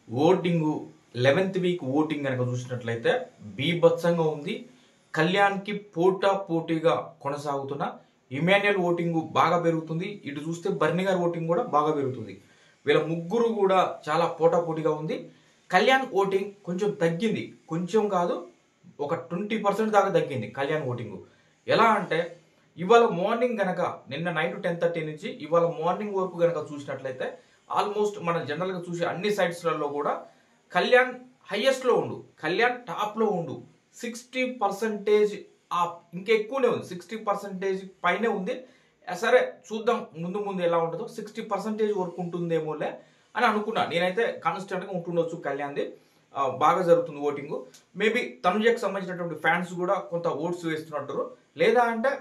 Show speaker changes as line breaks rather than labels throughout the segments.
Voting 11th week voting కనుక చూసినట్లయితే బీభత్సంగా ఉంది. కళ్యాణ్కి పోటాపోటీగా కొనసాగుతున్న ఇమాన్యుయల్ ఓటింగ్ బాగా పెరుగుతుంది. ఇటు చూస్తే బర్నీ గారి ఓటింగ్ కూడా బాగా పెరుగుతుంది. వీళ్ళ ముగ్గురు కూడా చాలా పోటాపోటీగా ఉంది. కళ్యాణ్ ఓటింగ్ కొంచెం తగ్గింది, కొంచెం కాదు ఒక 20% దాకా తగ్గింది కళ్యాణ్ ఓటింగ్. ఎలా అంటే ఇవాళ మార్నింగ్ గనక నిన్న నైట్ 10:30 నుంచి ఇవాళ మార్నింగ్ వరకు గనక చూసినట్లయితే ఆల్మోస్ట్ మనం జనరల్గా చూసే అన్ని సైట్స్లలో కూడా కళ్యాణ్ హైయెస్ట్లో ఉండు, కళ్యాణ్ టాప్లో ఉండు. 60% ఇంకా ఎక్కువనే ఉంది, 60% పైనే ఉంది. సరే చూద్దాం ముందు ముందు ఎలా ఉంటుందో. 60% వరకు ఉంటుందేమోలే అని అనుకున్నా. నేనైతే కాన్స్టెంట్గా ఉంటుండొచ్చు కళ్యాణ్ది. బాగా జరుగుతుంది ఓటింగ్. మేబీ తనుజకి సంబంధించినటువంటి ఫ్యాన్స్ కూడా కొంత ఓట్స్ వేస్తున్నట్టు. లేదా అంటే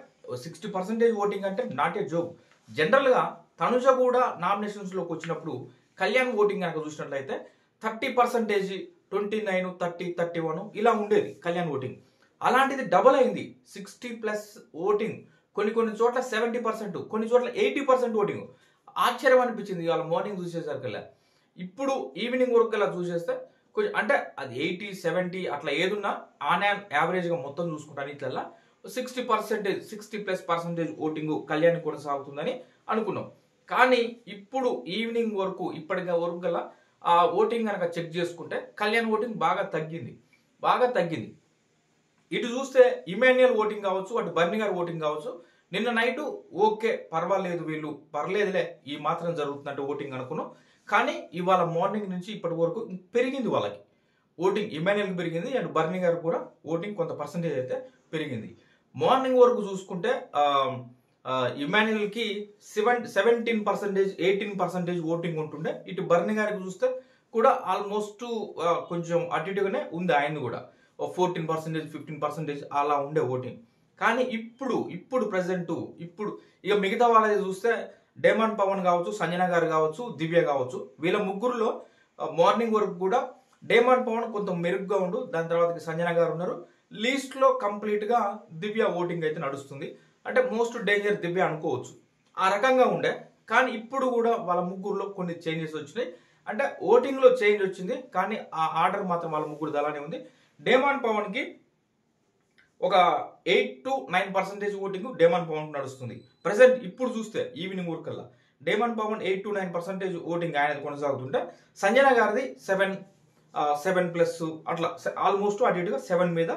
60% ఓటింగ్ అంటే నాట్ ఏ జోక్. జనరల్గా తనుజ కూడా నామినేషన్స్లోకి వచ్చినప్పుడు కళ్యాణ్ ఓటింగ్ కనుక చూసినట్లయితే 30%, 29, 30, 31 ఇలా ఉండేది కళ్యాణ్ ఓటింగ్. అలాంటిది డబల్ అయింది, 60+ ఓటింగ్. కొన్ని చోట్ల 70%, కొన్ని చోట్ల 80% ఓటింగ్. ఆశ్చర్యం అనిపించింది ఇవాళ మార్నింగ్ చూసేసరికల్లా. ఇప్పుడు ఈవినింగ్ వరకు అలా చూసేస్తే కొంచెం అంటే అది 80, 70 అట్లా ఏదున్నా ఆన్ యావరేజ్గా మొత్తం చూసుకుంటాను ఇట్లల్లా 60%, 60+% ఓటింగ్ కళ్యాణ్ కొనసాగుతుందని అనుకున్నాం. కానీ ఇప్పుడు ఈవినింగ్ వరకు ఇప్పటికే వరకు గల ఆ ఓటింగ్ కనుక చెక్ చేసుకుంటే కళ్యాణ్ ఓటింగ్ బాగా తగ్గింది. ఇటు చూస్తే ఇమాన్యుయల్ ఓటింగ్ కావచ్చు, అటు బర్నీ గారి ఓటింగ్ కావచ్చు. నిన్న నైట్ ఓకే పర్వాలేదు, వీళ్ళు పర్లేదులే ఈ మాత్రం జరుగుతుందంటే ఓటింగ్ అనుకున్నాం. కానీ ఇవాళ మార్నింగ్ నుంచి ఇప్పటి వరకు పెరిగింది వాళ్ళకి ఓటింగ్. ఇమాన్యుయల్కి పెరిగింది అండ్ బర్నీ గారికి కూడా ఓటింగ్ కొంత పర్సంటేజ్ అయితే పెరిగింది. మార్నింగ్ వరకు చూసుకుంటే ఇమాన్యుయల్కి 17%, 18% ఓటింగ్ ఉంటుండే. ఇటు బర్నీ గారికి చూస్తే కూడా ఆల్మోస్ట్ కొంచెం అటు ఇటుగానే ఉంది. ఆయన కూడా 14%, 15% అలా ఉండే ఓటింగ్. కానీ ఇప్పుడు ప్రజెంట్ ఇక మిగతా వాళ్ళది చూస్తే డేమాన్ పవన్ కావచ్చు, సంజన గారు కావచ్చు, దివ్య కావచ్చు, వీళ్ళ ముగ్గురులో మార్నింగ్ వరకు కూడా డేమాన్ పవన్ కొంత మెరుగ్గా ఉండు. దాని తర్వాత సంజన గారు ఉన్నారు. లీస్ట్లో కంప్లీట్గా దివ్య ఓటింగ్ అయితే నడుస్తుంది. అంటే మోస్ట్ డేంజర్ దివ్య అనుకోవచ్చు. ఆ రకంగా ఉండే. కానీ ఇప్పుడు కూడా వాళ్ళ ముగ్గురులో కొన్ని చేంజెస్ వచ్చినాయి. అంటే ఓటింగ్లో చేంజ్ వచ్చింది, కానీ ఆ ఆర్డర్ మాత్రం వాళ్ళ ముగ్గురు అలానే ఉంది. డేమాన్ పవన్కి ఒక 8 to 9% ఓటింగ్ డేమాన్ పవన్ నడుస్తుంది ప్రజెంట్. ఇప్పుడు చూస్తే ఈవినింగ్ వరకల్లా డేమాన్ పవన్ 8 to 9% ఓటింగ్ ఆయన కొనసాగుతుంటే సంజన గారిది 7+ అట్లా ఆల్మోస్ట్ అటు ఇటుగా 7 మీద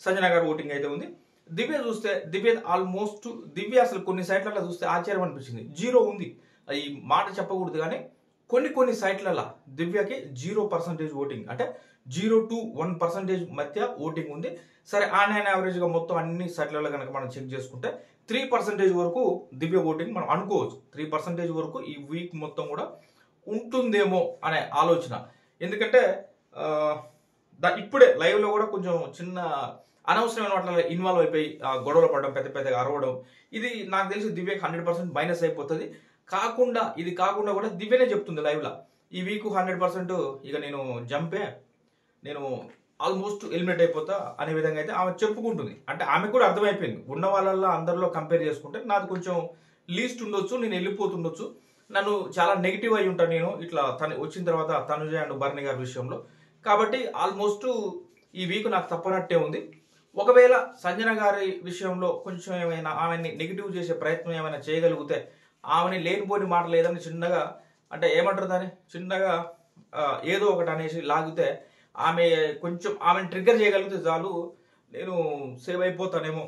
సంజన గారి ఓటింగ్ అయితే ఉంది. దివ్య చూస్తే దివ్య అసలు కొన్ని సైట్లలో చూస్తే ఆశ్చర్యం అనిపించింది, 0 ఉంది. ఈ మాట చెప్పకూడదు కానీ కొన్ని సైట్లలో దివ్యకి 0% ఓటింగ్, అంటే 0 to 1% మధ్య ఓటింగ్ ఉంది. సరే ఆన్ యావరేజ్గా మొత్తం అన్ని సైట్లలో కనుక మనం చెక్ చేసుకుంటే 3% వరకు దివ్య ఓటింగ్ మనం అనుకోవచ్చు. 3% వరకు ఈ వీక్ మొత్తం కూడా ఉంటుందేమో అనే ఆలోచన. ఎందుకంటే ఇప్పుడే లైవ్లో కూడా కొంచెం చిన్న అనవసరమైన వాటిలో ఇన్వాల్వ్ అయిపోయి గొడవలు పడడం, పెద్దగా అరవడం, ఇది నాకు తెలిసి దివ్యకి 100% మైనస్ అయిపోతుంది. ఇది కాకుండా కూడా దివ్యనే చెప్తుంది లైవ్లో, ఈ వీక్ 100% ఇక నేను ఆల్మోస్ట్ ఎలిమినేట్ అయిపోతా అనే విధంగా అయితే ఆమె చెప్పుకుంటుంది. అంటే ఆమెకు కూడా అర్థమైపోయింది, ఉన్న వాళ్ళల్లో అందరిలో కంపేర్ చేసుకుంటే నాది కొంచెం లీస్ట్ ఉండొచ్చు, నేను వెళ్ళిపోతుండొచ్చు, నన్ను చాలా నెగిటివ్ అయి ఉంటాను నేను ఇట్లా వచ్చిన తర్వాత తనుజ అండ్ బర్నీ గారి విషయంలో. కాబట్టి ఆల్మోస్ట్ ఈ వీక్ నాకు తప్పనట్టే ఉంది. ఒకవేళ సంజన గారి విషయంలో కొంచెం ఏమైనా ఆమెని నెగిటివ్ చేసే ప్రయత్నం ఏమైనా చేయగలిగితే, ఆమెని లేనిపోని మాటలు ఏదైనా చిన్నగా అంటే ఏమంటారు దాన్ని చిన్నగా ఏదో ఒకటి అనేసి లాగితే ఆమెని ట్రిగ్గర్ చేయగలిగితే చాలు, నేను సేవ్ అయిపోతానేమో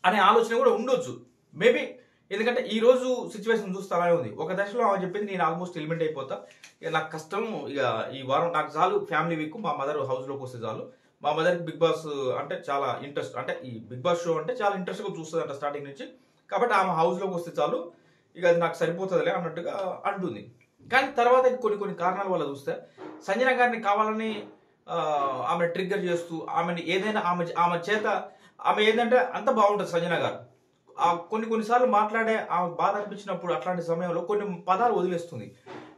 అనే ఆలోచన కూడా ఉండొచ్చు మేబీ. ఎందుకంటే ఈ రోజు సిచ్యువేషన్ చూస్తే అలానే ఉంది. ఒక దశలో ఆమె చెప్పింది నేను ఆల్మోస్ట్ ఎలిమినేట్ అయిపోతా, ఇక నాకు కష్టం, ఇక ఈ వారం నాకు చాలు ఫ్యామిలీ వీక్, మా మదర్ హౌస్లోకి వస్తే చాలు. మా మదర్కి బిగ్ బాస్ అంటే చాలా ఇంట్రెస్ట్, అంటే ఈ బిగ్ బాస్ షో అంటే చాలా ఇంట్రెస్ట్గా చూస్తుంది అంట స్టార్టింగ్ నుంచి. కాబట్టి ఆమె హౌస్లోకి వస్తే చాలు, ఇక అది నాకు సరిపోతుందిలే అన్నట్టుగా అంటుంది. కానీ తర్వాత కొన్ని కారణాల వల్ల చూస్తే సంజన గారిని కావాలని ఆమె ట్రిగ్గర్ చేస్తూ ఆమెని ఏదైనా ఆమె చేత ఏంటంటే అంత బాగుంటుంది సంజన గారు. కొన్నిసార్లు మాట్లాడే ఆమె బాధ అనిపించినప్పుడు అట్లాంటి సమయంలో కొన్ని పదాలు వదిలేస్తుంది.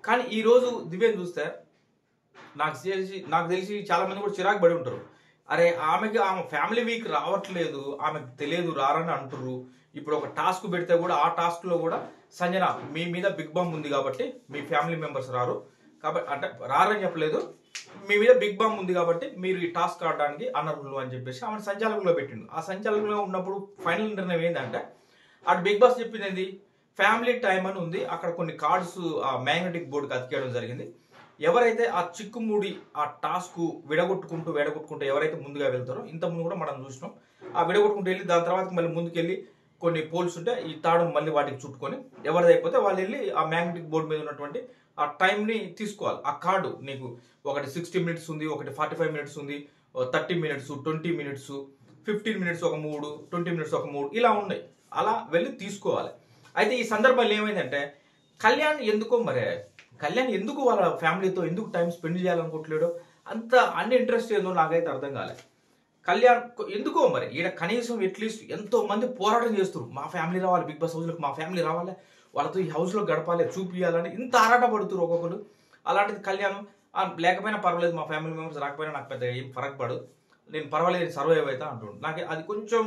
కానీ ఈరోజు దివ్యని చూస్తే నాకు తెలిసి చాలా మంది కూడా చిరాకు పడి ఉంటారు. అరే ఆమె ఫ్యామిలీ వీక్ రావట్లేదు, ఆమెకు తెలియదు రారని అంటుర్రు. ఇప్పుడు ఒక టాస్క్ పెడితే కూడా ఆ టాస్క్లో కూడా సంజన మీ మీద బిగ్ బాంబ్ ఉంది కాబట్టి మీ ఫ్యామిలీ మెంబర్స్ రారు, కాబట్టి అంటే రారని చెప్పలేదు, మీ మీద బిగ్ బామ్ ఉంది కాబట్టి మీరు ఈ టాస్క్ ఆడడానికి అనర్హులు అని చెప్పేసి ఆమె సంచాలకుల్లో పెట్టిండు. ఆ సంచాలకుల్లో ఉన్నప్పుడు ఫైనల్ నిర్ణయం ఏంటంటే అటు బిగ్ బాస్ చెప్పింది ఏంది, ఫ్యామిలీ టైం అని ఉంది. అక్కడ కొన్ని కార్డ్స్ ఆ మ్యాగ్నెటిక్ బోర్డుకి అతికేయడం జరిగింది. ఎవరైతే ఆ చిక్కుముడి ఆ టాస్క్ విడగొట్టుకుంటూ ఎవరైతే ముందుగా వెళ్తారో, ఇంతకుముందు కూడా మనం చూసినాం, ఆ విడగొట్టుకుంటూ వెళ్ళి దాని తర్వాత మళ్ళీ ముందుకెళ్ళి కొన్ని పోల్స్ ఉంటే ఈ తాడు మళ్ళీ వాటికి చుట్టుకొని ఎవరిదైపోతే వాళ్ళు వెళ్ళి ఆ మ్యాగ్నెటిక్ బోర్డు మీద ఉన్నటువంటి ఆ టైంని తీసుకోవాలి. ఆ కార్డు నీకు ఒకటి 60 మినిట్స్ ఉంది, ఒకటి 45 మినిట్స్ ఉంది, 30 మినిట్స్, 20 మినిట్స్, 15 మినిట్స్ ఒక 3, 20 మినిట్స్ ఒక 3 ఇలా ఉన్నాయి. అలా వెళ్ళి తీసుకోవాలి. అయితే ఈ సందర్భంలో ఏమైందంటే కళ్యాణ్ ఎందుకు వాళ్ళ ఫ్యామిలీతో ఎందుకు టైం స్పెండ్ చేయాలనుకోవట్లేడో, అంత ఇంట్రెస్ట్ ఏందో నాకైతే అర్థం కాలేదు. కళ్యాణ్ ఎందుకో మరి ఈడ కనీసం అట్లీస్ట్ ఎంతో మంది పోరాటం చేస్తారు, మా ఫ్యామిలీ రావాలి బిగ్ బాస్ హౌస్లోకి, మా ఫ్యామిలీ రావాలి, వాళ్ళతో ఈ హౌస్లో గడపాలి, చూపించాలని ఇంత ఆరాట పడుతున్నారు ఒక్కొక్కరు. అలాంటిది కళ్యాణ్ లేకపోయినా పర్వాలేదు, మా ఫ్యామిలీ మెంబర్స్ రాకపోయినా నాకు పెద్ద ఏం ఫరక్ పడదు, నేను పర్వాలేదు సర్వైవ్ అవుతా అంటుండు. నాకు అది కొంచెం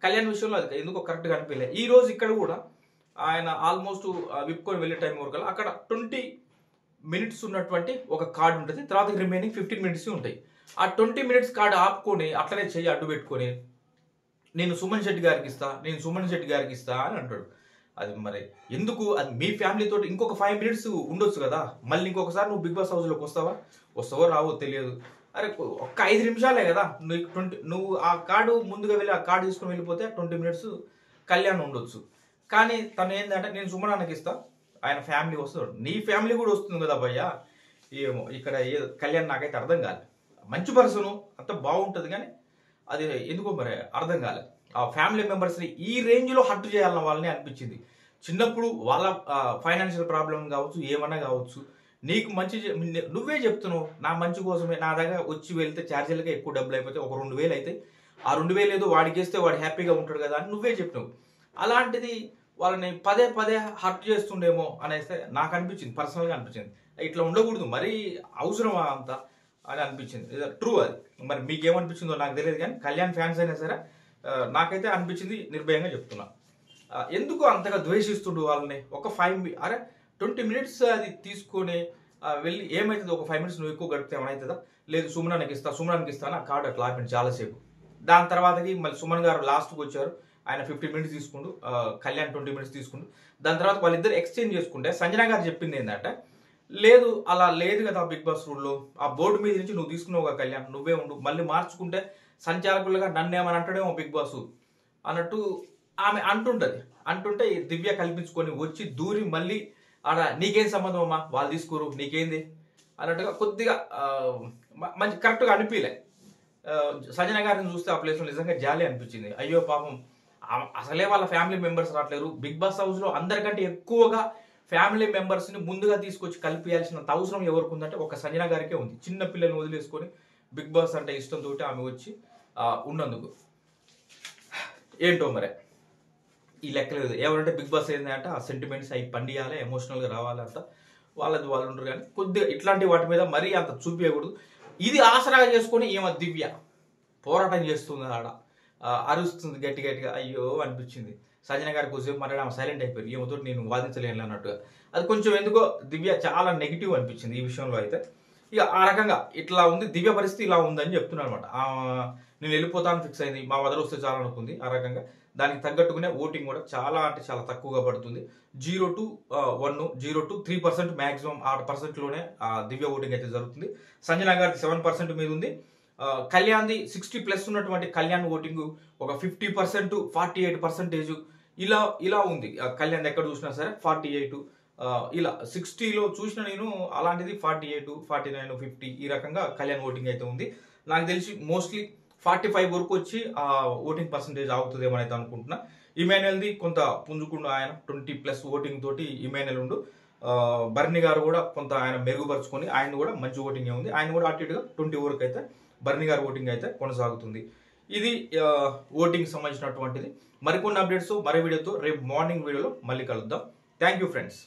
కళ్యాణ్ విషయంలో అది ఎందుకో కరెక్ట్గా అనిపించలేదు. ఈ రోజు ఇక్కడ కూడా ఆయన ఆల్మోస్ట్ విప్పుకొని వెళ్ళే టైం వరకు అక్కడ 20 మినిట్స్ ఉన్నటువంటి ఒక కార్డు ఉంటుంది, తర్వాత రిమైనింగ్ 15 మినిట్స్ ఉంటాయి. ఆ 20 మినిట్స్ కార్డు ఆపుకొని అట్లనే చెయ్యి అడ్డు పెట్టుకొని నేను సుమన్ శెట్టి గారికి ఇస్తా అని అంటాడు. అది మరి ఎందుకు, అది మీ ఫ్యామిలీ తోటి ఇంకొక 5 మినిట్స్ ఉండొచ్చు కదా, మళ్ళీ ఇంకొకసారి నువ్వు బిగ్ బాస్ హౌస్లోకి వస్తావో రావో తెలియదు. అరే ఒక్క 5 నిమిషాలే కదా, నువ్వు ఆ కార్డు ముందుగా వెళ్ళి ఆ కార్డు తీసుకుని వెళ్ళిపోతే 20 మినిట్స్ కళ్యాణ్ ఉండొచ్చు. కానీ తను ఏంటంటే నేను సుమనాన్నకి ఇస్తా, ఆయన ఫ్యామిలీ వస్తాడు, నీ ఫ్యామిలీ కూడా వస్తుంది కదా భయ్యా, ఏమో ఇక్కడ కళ్యాణ్ నాకైతే అర్థం కాలేదు. మంచి పర్సను అంత బాగుంటుంది కానీ అది ఎందుకో మరి అర్థం కాలేదు. ఆ ఫ్యామిలీ మెంబర్స్ని ఈ రేంజ్లో హర్ట్ చేయాలన్న వాళ్ళని అనిపించింది. చిన్నప్పుడు వాళ్ళ ఫైనాన్షియల్ ప్రాబ్లం కావచ్చు, ఏమన్నా కావచ్చు, నీకు మంచి నువ్వే చెప్తున్నావు నా మంచి కోసమే, నా దగ్గర వచ్చి వెళ్తే ఛార్జీలకే ఎక్కువ డబ్బులు అయిపోతే ఒక 2,000 అయితే ఆ 2,000 ఏదో వాడికి వేస్తే వాడు హ్యాపీగా ఉంటాడు కదా అని నువ్వే చెప్పినావు. అలాంటిది వాళ్ళని పదే హర్ట్ చేస్తుండేమో అనేస్తే నాకు అనిపించింది, పర్సనల్గా అనిపించింది. ఇట్లా ఉండకూడదు, మరీ అవసరమా అంత అని అనిపించింది. ట్రూ అది. మరి మీకేమనిపించిందో నాకు తెలియదు, కానీ కళ్యాణ్ ఫ్యాన్స్ అయినా సరే నాకైతే అనిపించింది, నిర్భయంగా చెప్తున్నా. ఎందుకు అంతగా ద్వేషిస్తుండు వాళ్ళని? ఒక 20 మినిట్స్ అది తీసుకొని వెళ్ళి ఏమవుతుంది, ఒక 5 మినిట్స్ నువ్వు ఎక్కువ గడిపితే ఏమవుతుందా? లేదు సుమనానికి ఇస్తా అని ఆ కార్డు అట్లా ఆపింది చాలాసేపు. దాని తర్వాతకి మళ్ళీ సుమన్ గారు లాస్ట్కి వచ్చారు, ఆయన 15 మినిట్స్ తీసుకుంటూ, కళ్యాణ్ 20 మినిట్స్ తీసుకుంటూ, దాని తర్వాత వాళ్ళిద్దరు ఎక్స్చేంజ్ చేసుకుంటే సంజన గారు చెప్పింది ఏంటంటే, లేదు అలా లేదు కదా బిగ్ బాస్ రూల్లో, ఆ బోర్డు మీద నుంచి నువ్వు తీసుకున్నావు కదా కళ్యాణ్, నువ్వే ఉండు, మళ్ళీ మార్చుకుంటే సంచాలకులుగా నన్ను ఏమని అంటాడేమో బిగ్ బాస్ అన్నట్టు ఆమె అంటుంటే దివ్య కల్పించుకొని వచ్చి దూరి మళ్ళీ ఆడ నీకేం సంబంధం అమ్మా, వాళ్ళు తీసుకోరు నీకేంది అన్నట్టుగా కొద్దిగా మంచి కరెక్ట్గా అనిపించలే. సంజన గారిని చూస్తే ఆ ప్లేస్లో నిజంగా జాలి అనిపించింది. అయ్యో పాపం, అసలే వాళ్ళ ఫ్యామిలీ మెంబర్స్ రావట్లేరు, బిగ్ బాస్ హౌస్లో అందరికంటే ఎక్కువగా ఫ్యామిలీ మెంబర్స్ని ముందుగా తీసుకొచ్చి కలిపియాల్సినంత అవసరం ఎవరికి ఉందంటే ఒక సంజన గారికే ఉంది. చిన్న పిల్లల్ని వదిలేసుకొని బిగ్ బాస్ అంటే ఇష్టంతో ఆమె వచ్చి ఉన్నందుకు ఏంటో మరి ఈ లెక్కలేదు. ఎవరంటే బిగ్ బాస్ ఏంటంటే ఆ సెంటిమెంట్స్ అవి పండియాలి, ఎమోషనల్గా రావాలి, అంట వాళ్ళది వాళ్ళు ఉండరు. కానీ కొద్దిగా ఇట్లాంటి వాటి మీద మరీ అంత చూపించకూడదు. ఇది ఆసరాగా చేసుకొని ఏమో దివ్య పోరాటం చేస్తుంది, ఆడ అరుస్తుంది గట్టిగా. అయ్యో అనిపించింది. సంజన గారి కోసం మరి ఆమె సైలెంట్ అయిపోయారు, ఏమతో నేను వాదించలేను అన్నట్టుగా. అది కొంచెం ఎందుకో దివ్య చాలా నెగిటివ్ అనిపించింది ఈ విషయంలో. అయితే ఇక ఆ రకంగా ఇట్లా ఉంది దివ్య పరిస్థితి, ఇలా ఉందని చెప్తున్నాను అనమాట. నేను వెళ్ళిపోతాను ఫిక్స్ అయింది, మా మదర్ వస్తే చాలా అనుకుంది. ఆ రకంగా దానికి తగ్గట్టుగానే ఓటింగ్ కూడా చాలా అంటే చాలా తక్కువగా పడుతుంది. 0 to 1, 0 to 3% maximum 6%లోనే Divya voting అయితే జరుగుతుంది. సంజన గారికి 7% మీద ఉంది. కళ్యాణ్ది 60+ ఉన్నటువంటి కళ్యాణ్ ఓటింగ్ ఒక 50%, 48% ఇలా ఉంది. కళ్యాణ్ ఎక్కడ చూసినా సరే 48 ఇలా 60లో చూసిన నేను, అలాంటిది 48, 49, 50 ఈ రకంగా కళ్యాణ్ ఓటింగ్ అయితే ఉంది. నాకు తెలిసి మోస్ట్లీ 45 వరకు వచ్చి ఓటింగ్ పర్సంటేజ్ అవుతుందేమో అయితే అనుకుంటున్నా. ఇమాన్యుయల్ది కొంత పుంజుకుండా ఆయన 20+ ఓటింగ్ తోటి ఇమాన్యుయల్ ఉండు. బర్నీ గారు కూడా కొంత ఆయన మెరుగుపరుచుకొని ఆయన కూడా మంచి ఓటింగ్ ఉంది. ఆయన కూడా అటు ఇటుగా 20 వరకు అయితే బర్నీ గారి ఓటింగ్ అయితే కొనసాగుతుంది. ఇది ఓటింగ్ సంబంధించినటువంటిది. మరికొన్ని అప్డేట్స్ మరో వీడియోతో రేపు మార్నింగ్ వీడియోలో మళ్ళీ కలుద్దాం. Thank you friends.